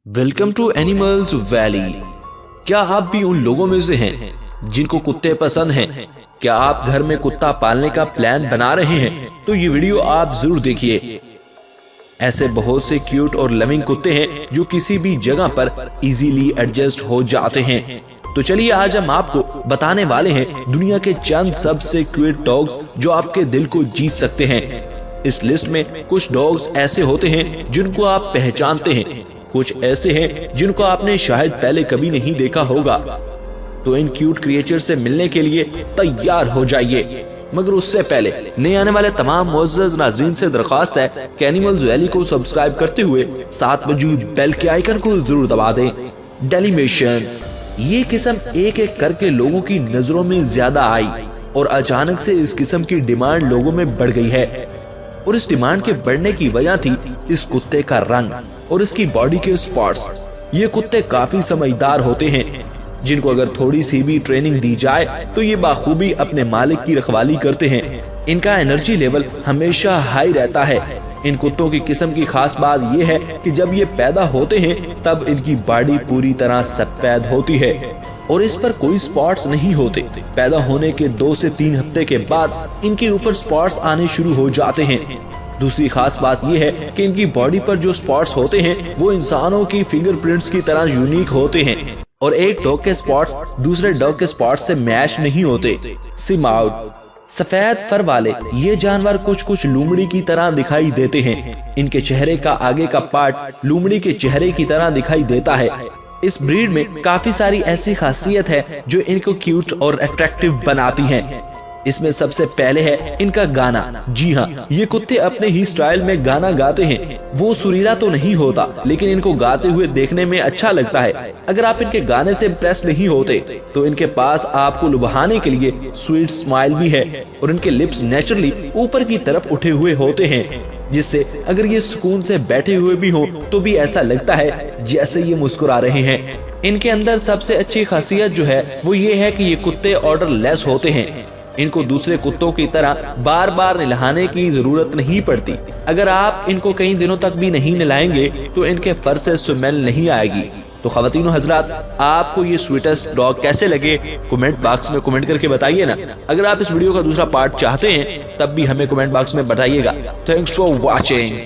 Welcome to animals valley. क्या आप भी उन लोगों में से हैं जिनको कुत्ते पसंद हैं? क्या आप घर में कुत्ता पालने का प्लान बना रहे हैं? तो ये वीडियो आप जरूर देखिए। ऐसे बहुत से क्यूट और लविंग कुत्ते हैं जो किसी भी जगह पर इजीली एडजस्ट हो जाते हैं। तो चलिए आज हम आपको बताने वाले हैं दुनिया के चंद सबसे क्यूट डॉग्स जो आपके दिल को जीत सकते हैं। इस लिस्ट में कुछ डॉग्स ऐसे होते हैं जिनको आप पहचानते हैं, कुछ ऐसे हैं जिनको आपने शायद पहले कभी नहीं देखा होगा। तो इन क्यूट क्रिएचर से मिलने के लिए तैयार हो जाइए। मगर उससे पहले नए आने वाले तमाम मुअज़्ज़ज़ नाज़रीन से दरख्वास्त है कि एनिमल्स वैली को सब्सक्राइब करते हुए साथ मौजूद बेल के आइकन को जरूर दबा दें। डेलिमेशन, ये किस्म एक एक करके लोगों की नजरों में ज्यादा आई और अचानक से इस किस्म की डिमांड लोगों में बढ़ गई है। और इस डिमांड के बढ़ने की वजह थी इस कुत्ते का रंग और इसकी बॉडी के स्पॉट्स। ये कुत्ते काफी समझदार होते हैं जिनको अगर थोड़ी सी भी ट्रेनिंग दी जाए तो ये बाखूबी अपने मालिक की रखवाली करते हैं। इनका एनर्जी लेवल हमेशा हाई रहता है। इन कुत्तों की किस्म की खास बात यह है कि जब ये पैदा होते हैं तब इनकी बॉडी पूरी तरह सफेद होती है और इस पर कोई स्पॉट्स नहीं होते। पैदा होने के 2 से 3 हफ्ते के बाद इनके ऊपर स्पॉट्स आने शुरू हो जाते हैं। दूसरी खास बात यह है कि इनकी बॉडी पर जो स्पॉट्स होते हैं वो इंसानों की फिंगरप्रिंट्स की तरह यूनिक होते हैं और एक डॉग के स्पॉट्स दूसरे डॉग के स्पॉट्स से मैच नहीं होते। सिमाउट, सफेद फर वाले ये जानवर कुछ कुछ लोमड़ी की तरह दिखाई देते हैं। इनके चेहरे का आगे का पार्ट लोमड़ी के चेहरे की तरह दिखाई देता है। इस ब्रीड में काफी सारी ऐसी खासियत है जो इनको क्यूट और अट्रैक्टिव बनाती हैं। इसमें सबसे पहले है इनका गाना। जी हाँ, ये कुत्ते अपने ही स्टाइल में गाना गाते हैं। वो सुरीला तो नहीं होता लेकिन इनको गाते हुए देखने में अच्छा लगता है। अगर आप इनके गाने से इम्प्रेस नहीं होते तो इनके पास आपको लुभाने के लिए स्वीट स्माइल भी है और इनके लिप्स नेचुरली ऊपर की तरफ उठे हुए होते हैं जिससे अगर ये सुकून से बैठे हुए भी हो तो भी ऐसा लगता है जैसे ये मुस्कुरा रहे हैं। इनके अंदर सबसे अच्छी खासियत जो है वो ये है कि ये कुत्ते ऑर्डर लेस होते हैं। इनको दूसरे कुत्तों की तरह बार बार नहलाने की जरूरत नहीं पड़ती। अगर आप इनको कई दिनों तक भी नहीं नहलाएंगे तो इनके फर से स्मेल नहीं आएगी। तो ख़वातीन और हज़रात, आपको ये स्वीटेस्ट डॉग कैसे लगे कमेंट बॉक्स में कमेंट करके बताइए ना। अगर आप इस वीडियो का दूसरा पार्ट चाहते हैं तब भी हमें कमेंट बॉक्स में बताइएगा। Thanks for watching.